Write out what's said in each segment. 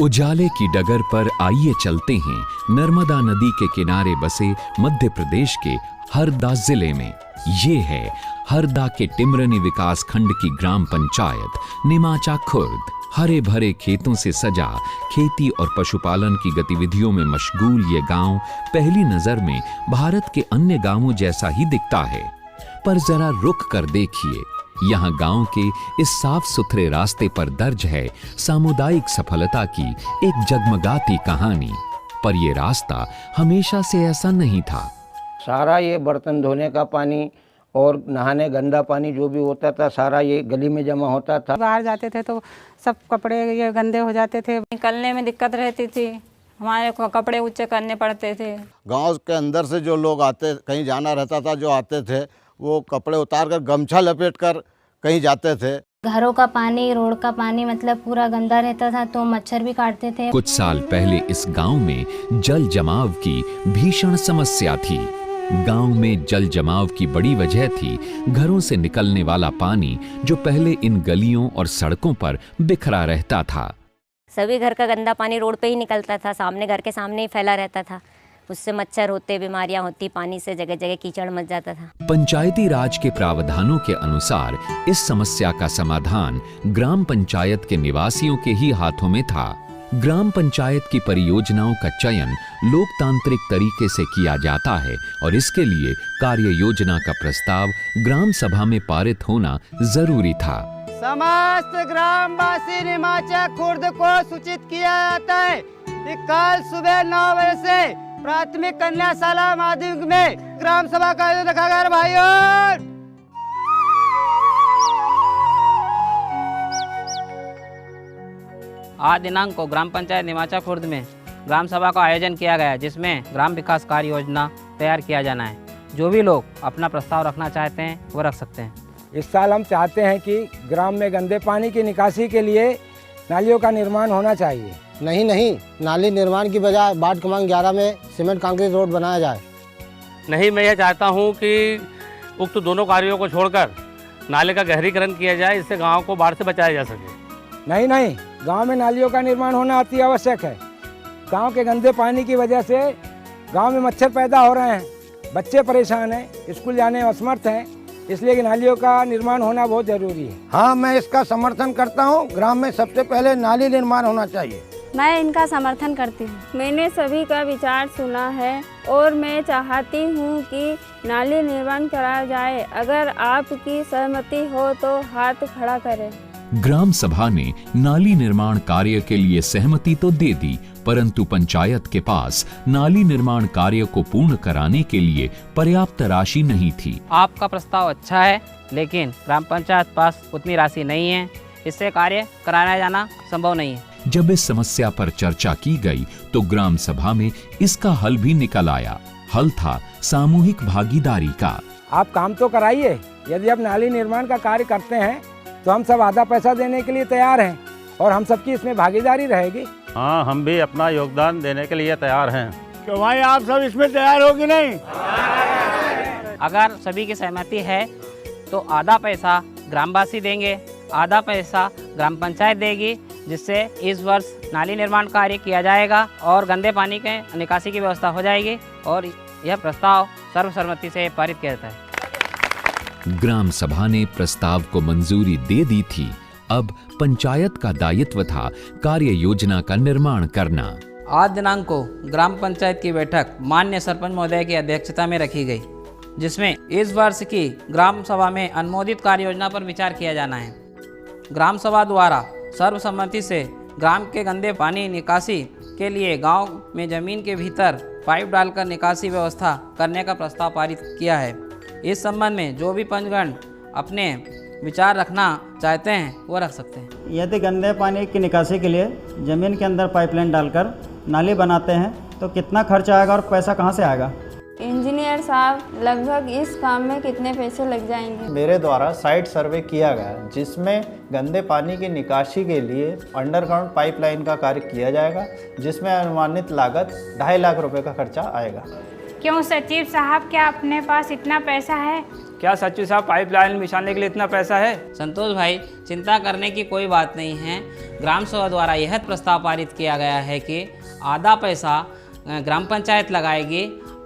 उजाले की डगर पर आइए चलते हैं नर्मदा नदी के किनारे बसे मध्य प्रदेश के हरदा जिले में। ये है हरदा के टिमरनी विकास खंड की ग्राम पंचायत निमाचा खुर्द। हरे भरे खेतों से सजा, खेती और पशुपालन की गतिविधियों में मशगूल ये गांव पहली नजर में भारत के अन्य गांवों जैसा ही दिखता है। पर जरा रुक कर देखिए, यहाँ गांव के इस साफ सुथरे रास्ते पर दर्ज है सामुदायिक सफलता की एक जगमगाती कहानी। पर यह रास्ता हमेशा से ऐसा नहीं था। सारा ये बर्तन धोने का पानी और नहाने गंदा पानी जो भी होता था सारा ये गली में जमा होता था। बाहर जाते थे तो सब कपड़े ये गंदे हो जाते थे, निकलने में दिक्कत रहती थी, हमारे को कपड़े ऊंचे करने पड़ते थे। गांव के अंदर से जो लोग आते, कहीं जाना रहता था, जो आते थे वो कपड़े उतार कर गमछा लपेट कर कहीं जाते थे। घरों का पानी, रोड का पानी मतलब पूरा गंदा रहता था तो मच्छर भी काटते थे। कुछ साल पहले इस गांव में जल जमाव की भीषण समस्या थी। गांव में जल जमाव की बड़ी वजह थी घरों से निकलने वाला पानी जो पहले इन गलियों और सड़कों पर बिखरा रहता था। सभी घर का गंदा पानी रोड पे ही निकलता था, सामने घर के सामने ही फैला रहता था। उससे मच्छर होते, बीमारियां होती, पानी से जगह जगह कीचड़ मच जाता था। पंचायती राज के प्रावधानों के अनुसार इस समस्या का समाधान ग्राम पंचायत के निवासियों के ही हाथों में था। ग्राम पंचायत की परियोजनाओं का चयन लोकतांत्रिक तरीके से किया जाता है और इसके लिए कार्य योजना का प्रस्ताव ग्राम सभा में पारित होना जरूरी था। समस्त ग्रामवासी निमाचा खुर्द को सूचित किया जाता है कि कल सुबह 9 बजे से प्राथमिक कन्याशाला माध्यमिक में ग्राम सभा का आयोजन रखा गया। भाइयों, आज दिनांक को ग्राम पंचायत निमाचा खुर्द में ग्राम सभा का आयोजन किया गया, जिसमें ग्राम विकास कार्य योजना तैयार किया जाना है। जो भी लोग अपना प्रस्ताव रखना चाहते हैं वो रख सकते हैं। इस साल हम चाहते हैं कि ग्राम में गंदे पानी की निकासी के लिए नालियों का निर्माण होना चाहिए। नहीं, नाली निर्माण की बजाय वार्ड क्रमांक 11 में सीमेंट कंक्रीट रोड बनाया जाए। नहीं, मैं यह चाहता हूं कि उक्त दोनों कार्यों को छोड़कर नाले का गहरीकरण किया जाए, इससे गांव को बाढ़ से बचाया जा सके। नहीं, गांव में नालियों का निर्माण होना अति आवश्यक है। गांव के गंदे पानी की वजह से गांव में मच्छर पैदा हो रहे हैं, बच्चे परेशान हैं, स्कूल जाने में असमर्थ हैं, इसलिए कि नालियों का निर्माण होना बहुत जरूरी है। हाँ, मैं इसका समर्थन करता हूँ। ग्राम में सबसे पहले नाली निर्माण होना चाहिए। मैं इनका समर्थन करती हूँ। मैंने सभी का विचार सुना है और मैं चाहती हूँ कि नाली निर्माण कराया जाए। अगर आपकी सहमति हो तो हाथ खड़ा करें। ग्राम सभा ने नाली निर्माण कार्य के लिए सहमति तो दे दी, परंतु पंचायत के पास नाली निर्माण कार्य को पूर्ण कराने के लिए पर्याप्त राशि नहीं थी। आपका प्रस्ताव अच्छा है, लेकिन ग्राम पंचायत पास उतनी राशि नहीं है, इससे कार्य कराया जाना संभव नहीं है। जब इस समस्या पर चर्चा की गई तो ग्राम सभा में इसका हल भी निकल आया। हल था सामूहिक भागीदारी का। आप काम तो कराइए। यदि आप नाली निर्माण का कार्य करते हैं तो हम सब आधा पैसा देने के लिए तैयार हैं और हम सबकी इसमें भागीदारी रहेगी। हाँ, हम भी अपना योगदान देने के लिए तैयार हैं। क्यों भाई, आप सब इसमें तैयार हो कि नहीं? अगर सभी की सहमति है तो आधा पैसा ग्रामवासी देंगे, आधा पैसा ग्राम पंचायत देगी, जिससे इस वर्ष नाली निर्माण कार्य किया जाएगा और गंदे पानी के निकासी की व्यवस्था हो जाएगी और यह प्रस्ताव सर्वसम्मति से पारित किया जाता है। ग्राम सभा ने प्रस्ताव को मंजूरी दे दी थी। अब पंचायत का दायित्व था कार्य योजना का निर्माण करना। आज दिनांक को ग्राम पंचायत की बैठक माननीय सरपंच महोदय की अध्यक्षता में रखी गई, जिसमें इस वर्ष की ग्राम सभा में अनुमोदित कार्य योजना पर विचार किया जाना है। ग्राम सभा द्वारा सर्वसम्मति से ग्राम के गंदे पानी निकासी के लिए गांव में जमीन के भीतर पाइप डालकर निकासी व्यवस्था करने का प्रस्ताव पारित किया है। इस संबंध में जो भी पंचगण अपने विचार रखना चाहते हैं वो रख सकते हैं। यदि गंदे पानी की निकासी के लिए ज़मीन के अंदर पाइपलाइन डालकर नाली बनाते हैं तो कितना खर्च आएगा और पैसा कहाँ से आएगा? इंजीनियर साहब, लगभग इस काम में कितने पैसे लग जाएंगे? मेरे द्वारा साइट सर्वे किया गया, जिसमें गंदे पानी की निकासी के लिए अंडरग्राउंड पाइपलाइन का कार्य किया जाएगा, जिसमें अनुमानित लागत 2.5 लाख रुपए का खर्चा आएगा। क्यों सचिव साहब, क्या अपने पास इतना पैसा है? क्या सचिव साहब पाइपलाइन बिछाने के लिए इतना पैसा है? संतोष भाई, चिंता करने की कोई बात नहीं है। ग्राम सभा द्वारा यह प्रस्ताव पारित किया गया है कि आधा पैसा ग्राम पंचायत लगाएगी,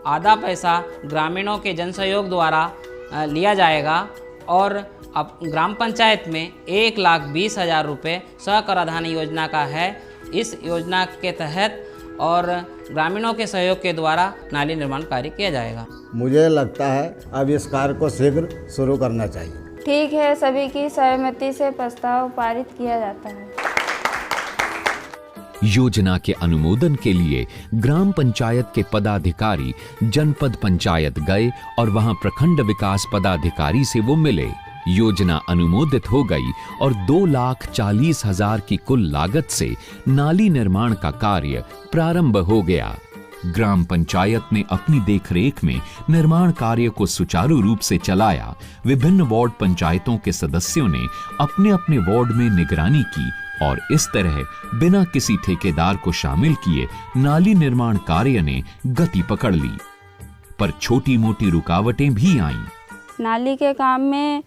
आधा पैसा ग्रामीणों के जन सहयोग द्वारा लिया जाएगा और अब ग्राम पंचायत में 1,20,000 रुपये स्वकराधान योजना का है। इस योजना के तहत और ग्रामीणों के सहयोग के द्वारा नाली निर्माण कार्य किया जाएगा। मुझे लगता है अब इस कार्य को शीघ्र शुरू करना चाहिए। ठीक है, सभी की सहमति से प्रस्ताव पारित किया जाता है। योजना के अनुमोदन के लिए ग्राम पंचायत के पदाधिकारी जनपद पंचायत गए और वहां प्रखंड विकास पदाधिकारी से वो मिले। योजना अनुमोदित हो गई और 2,40,000 की कुल लागत से नाली निर्माण का कार्य प्रारंभ हो गया। ग्राम पंचायत ने अपनी देखरेख में निर्माण कार्य को सुचारू रूप से चलाया। विभिन्न वार्ड पंचायतों के सदस्यों ने अपने अपने वार्ड में निगरानी की और इस तरह बिना किसी ठेकेदार को शामिल किए नाली निर्माण कार्य ने गति पकड़ ली। पर छोटी मोटी रुकावटें भी आईं। नाली के काम में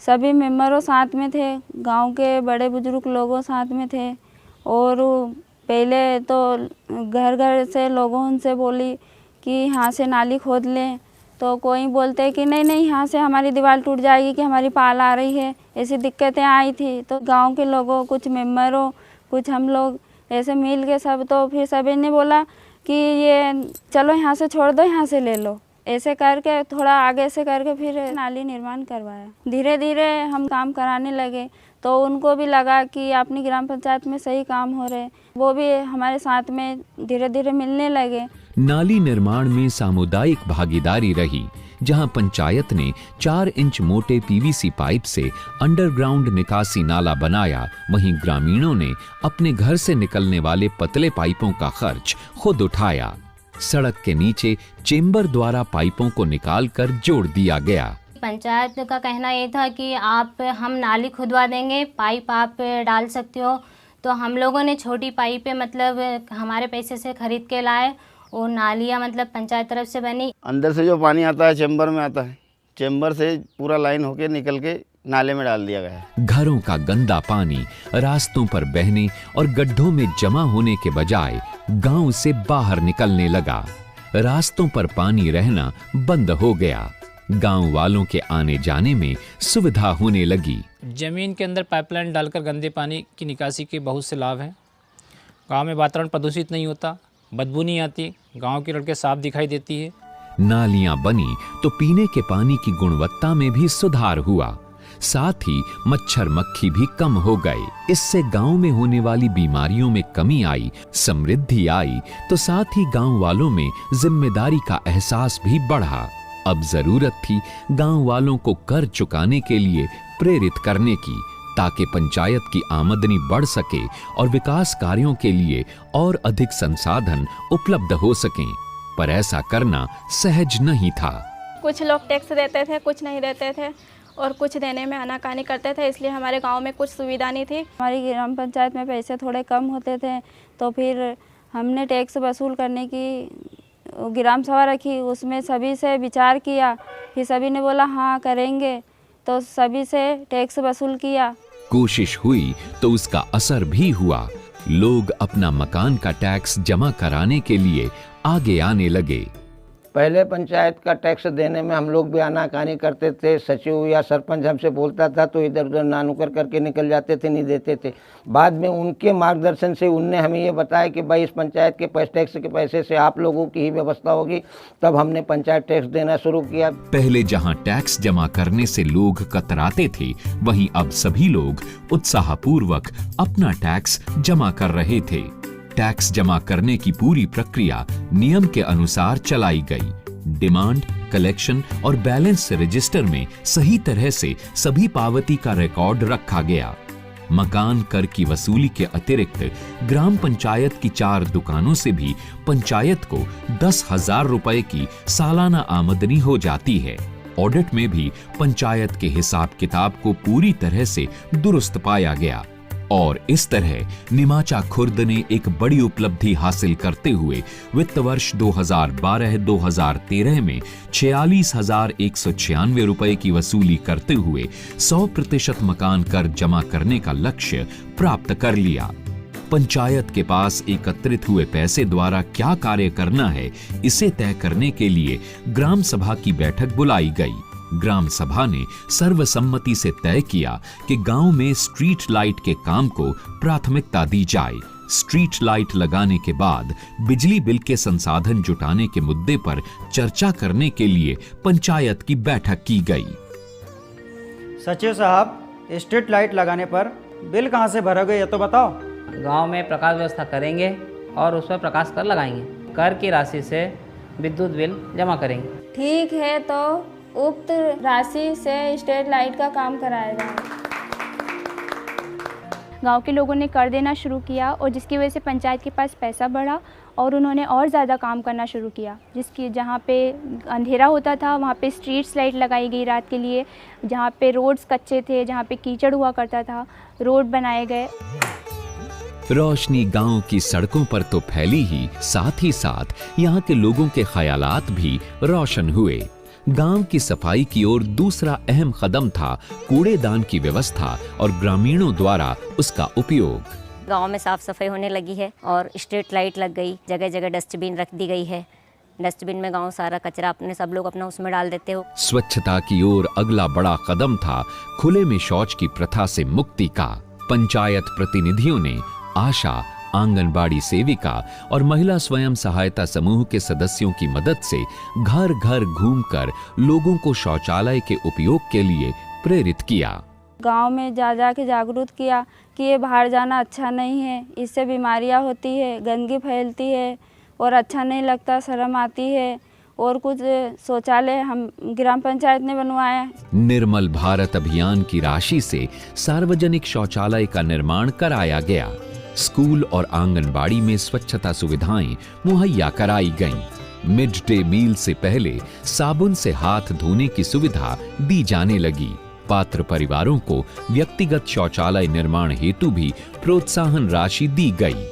सभी मेंबरों साथ में थे, गांव के बड़े बुजुर्ग लोगों साथ में थे और पहले तो घर घर से लोगों से बोली कि यहाँ से नाली खोद लें, तो कोई बोलते कि नहीं नहीं यहाँ से हमारी दीवार टूट जाएगी कि हमारी पाल आ रही है। ऐसी दिक्कतें आई थी तो गांव के लोगों, कुछ मेंबरों, कुछ हम लोग ऐसे मिल के सब, तो फिर सभी ने बोला कि ये चलो यहाँ से छोड़ दो, यहाँ से ले लो। ऐसे करके थोड़ा आगे से करके फिर नाली निर्माण करवाया। धीरे धीरे हम काम कराने लगे तो उनको भी लगा कि अपनी ग्राम पंचायत में सही काम हो रहे, वो भी हमारे साथ में धीरे धीरे मिलने लगे। नाली निर्माण में सामुदायिक भागीदारी रही, जहां पंचायत ने 4 इंच मोटे पीवीसी पाइप से अंडरग्राउंड निकासी नाला बनाया, वहीं ग्रामीणों ने अपने घर से निकलने वाले पतले पाइपों का खर्च खुद उठाया। सड़क के नीचे चेंबर द्वारा पाइपों को निकालकर जोड़ दिया गया। पंचायत का कहना ये था कि हम नाली खुदवा देंगे, पाइप आप डाल सकते हो। तो हम लोगों ने छोटी पाइपें मतलब हमारे पैसे से खरीद के लाए और नालियाँ मतलब पंचायत तरफ से बनी। अंदर से जो पानी आता है चेंबर में आता है, चेंबर से पूरा लाइन होके निकल के नाले में डाल दिया गया है। घरों का गंदा पानी रास्तों पर बहने और गड्ढों में जमा होने के बजाय गांव से बाहर निकलने लगा। रास्तों पर पानी रहना बंद हो गया। गांव वालों के आने जाने में सुविधा होने लगी। जमीन के अंदर पाइपलाइन डालकर गंदे पानी की निकासी के बहुत से लाभ हैं। गांव में वातावरण प्रदूषित नहीं होता, बदबू नहीं आती, गांव की सड़कें साफ दिखाई देती है। नालियां बनी तो पीने के पानी की गुणवत्ता में भी सुधार हुआ, साथ ही मच्छर मक्खी भी कम हो गए। इससे गांव में होने वाली बीमारियों में कमी आई, समृद्धि आई, तो साथ ही गांव वालों में जिम्मेदारी का एहसास भी बढ़ा। अब जरूरत थी गांव वालों को कर चुकाने के लिए प्रेरित करने की, ताकि पंचायत की आमदनी बढ़ सके और विकास कार्यों के लिए और अधिक संसाधन उपलब्ध हो सकें। पर ऐसा करना सहज नहीं था। कुछ लोग टैक्स देते थे, कुछ नहीं देते थे और कुछ देने में आनाकानी करते थे, इसलिए हमारे गांव में कुछ सुविधा नहीं थी। हमारी ग्राम पंचायत में पैसे थोड़े कम होते थे तो फिर हमने टैक्स वसूल करने की ग्राम सभा रखी, उसमें सभी से विचार किया, फिर सभी ने बोला हाँ करेंगे, तो सभी से टैक्स वसूल किया। कोशिश हुई तो उसका असर भी हुआ। लोग अपना मकान का टैक्स जमा कराने के लिए आगे आने लगे। पहले पंचायत का टैक्स देने में हम लोग भी आनाकानी करते थे। सचिव या सरपंच हमसे बोलता था तो इधर उधर नानुकर करके निकल जाते थे, नहीं देते थे। बाद में उनके मार्गदर्शन से उनने हमें ये बताया कि भाई इस पंचायत के टैक्स के पैसे से आप लोगों की ही व्यवस्था होगी। तब हमने पंचायत टैक्स देना शुरू किया। पहले जहां टैक्स जमा करने से लोग कतराते थे, वहीं अब सभी लोग उत्साहपूर्वक अपना टैक्स जमा कर रहे थे। टैक्स जमा करने की पूरी प्रक्रिया नियम के अनुसार चलाई गई। डिमांड, कलेक्शन और बैलेंस रजिस्टर में सही तरह से सभी पावती का रिकॉर्ड रखा गया। मकान कर की वसूली के अतिरिक्त ग्राम पंचायत की 4 दुकानों से भी पंचायत को 10,000 रुपए की सालाना आमदनी हो जाती है। ऑडिट में भी पंचायत के हिसाब किताब को पूरी तरह से दुरुस्त पाया गया। और इस तरह निमाचा खुर्द ने एक बड़ी उपलब्धि हासिल करते हुए वित्त वर्ष 2012-2013 में 46,196 रुपए की वसूली करते हुए 100% मकान कर जमा करने का लक्ष्य प्राप्त कर लिया। पंचायत के पास एकत्रित हुए पैसे द्वारा क्या कार्य करना है, इसे तय करने के लिए ग्राम सभा की बैठक बुलाई गई। ग्राम सभा ने सर्वसम्मति से तय किया कि गांव में स्ट्रीट लाइट के काम को प्राथमिकता दी जाए। स्ट्रीट लाइट लगाने के बाद बिजली बिल के संसाधन जुटाने के मुद्दे पर चर्चा करने के लिए पंचायत की बैठक की गई। सचिव साहब, स्ट्रीट लाइट लगाने पर बिल कहां से भरोगे ये तो बताओ। गांव में प्रकाश व्यवस्था करेंगे और उस पर प्रकाश कर लगाएंगे। कर की राशि से विद्युत बिल जमा करेंगे। ठीक है, तो उक्त राशि से स्ट्रीट लाइट का काम कराया जाए। गांव के लोगों ने कर देना शुरू किया और जिसकी वजह से पंचायत के पास पैसा बढ़ा और उन्होंने और ज़्यादा काम करना शुरू किया। जिसकी जहाँ पे अंधेरा होता था वहाँ पे स्ट्रीट्स लाइट लगाई गई रात के लिए। जहाँ पे रोड्स कच्चे थे, जहाँ पे कीचड़ हुआ करता था, रोड बनाए गए। रोशनी गांव की सड़कों पर तो फैली ही, साथ साथ यहाँ के लोगों के ख्यालात भी रोशन हुए। गांव की सफाई की ओर दूसरा अहम कदम था कूड़ेदान की व्यवस्था और ग्रामीणों द्वारा उसका उपयोग। गांव में साफ सफाई होने लगी है और स्ट्रीट लाइट लग गई, जगह जगह डस्टबिन रख दी गई है। डस्टबिन में गांव सारा कचरा अपने सब लोग अपना उसमें डाल देते हो। स्वच्छता की ओर अगला बड़ा कदम था खुले में शौच की प्रथा से मुक्ति का। पंचायत प्रतिनिधियों ने आशा, आंगनबाड़ी सेविका और महिला स्वयं सहायता समूह के सदस्यों की मदद से घर घर घूमकर लोगों को शौचालय के उपयोग के लिए प्रेरित किया। गांव में जा के जागरूक किया कि ये बाहर जाना अच्छा नहीं है, इससे बीमारियां होती है, गंदगी फैलती है और अच्छा नहीं लगता, शर्म आती है। और कुछ शौचालय हम ग्राम पंचायत ने बनवाया। निर्मल भारत अभियान की राशि से सार्वजनिक शौचालय का निर्माण कराया गया। स्कूल और आंगनबाड़ी में स्वच्छता सुविधाएं मुहैया कराई गईं। मिड डे मील से पहले साबुन से हाथ धोने की सुविधा दी जाने लगी। पात्र परिवारों को व्यक्तिगत शौचालय निर्माण हेतु भी प्रोत्साहन राशि दी गई।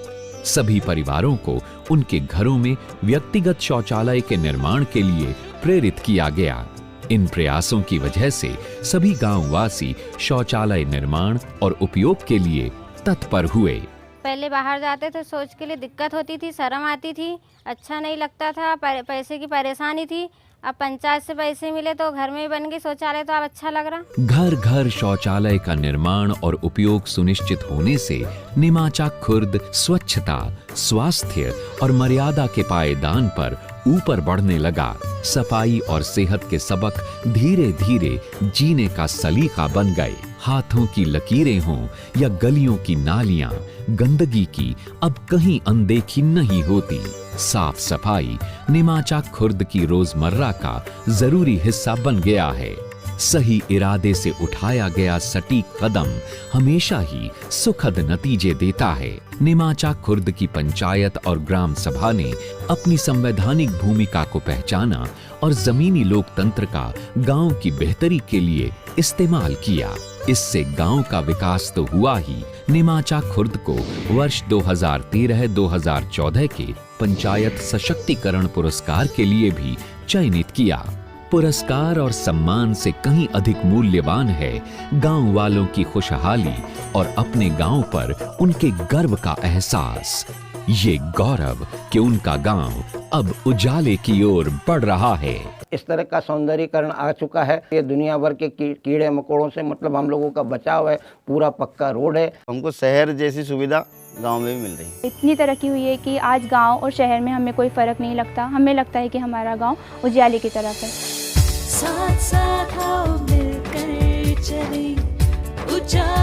सभी परिवारों को उनके घरों में व्यक्तिगत शौचालय के निर्माण के लिए प्रेरित किया गया। इन प्रयासों की वजह से सभी गांववासी शौचालय निर्माण और उपयोग के लिए तत्पर हुए। पहले बाहर जाते थे, सोच के लिए दिक्कत होती थी, शर्म आती थी, अच्छा नहीं लगता था, पैसे की परेशानी थी। अब पंचायत से पैसे मिले तो घर में बन गई शौचालय, तो अब अच्छा लग रहा। घर घर शौचालय का निर्माण और उपयोग सुनिश्चित होने से निमाचा खुर्द स्वच्छता, स्वास्थ्य और मर्यादा के पायदान पर ऊपर बढ़ने लगा। सफाई और सेहत के सबक धीरे धीरे जीने का सलीका बन गए। हाथों की लकीरें हों या गलियों की नालियां, गंदगी की अब कहीं अनदेखी नहीं होती। साफ सफाई निमाचा खुर्द की रोजमर्रा का जरूरी हिस्सा बन गया है। सही इरादे से उठाया गया सटीक कदम हमेशा ही सुखद नतीजे देता है। निमाचा खुर्द की पंचायत और ग्राम सभा ने अपनी संवैधानिक भूमिका को पहचाना और जमीनी लोकतंत्र का गांव की बेहतरी के लिए इस्तेमाल किया। इससे गांव का विकास तो हुआ ही, निमाचा खुर्द को वर्ष 2013-2014 के पंचायत सशक्तिकरण पुरस्कार के लिए भी चयनित किया। पुरस्कार और सम्मान से कहीं अधिक मूल्यवान है गांव वालों की खुशहाली और अपने गांव पर उनके गर्व का एहसास। ये गौरव कि उनका गांव अब उजाले की ओर बढ़ रहा है। इस तरह का सौंदर्यीकरण आ चुका है। ये दुनिया भर के कीड़े मकोड़ों से मतलब हम लोगों का बचाव है। पूरा पक्का रोड है। हमको शहर जैसी सुविधा गांव में भी मिल रही है। इतनी तरक्की हुई है कि आज गांव और शहर में हमें कोई फर्क नहीं लगता। हमें लगता है कि हमारा गांव उजाले की तरफ है। साथ साथ आओ मिलकर चले उजाले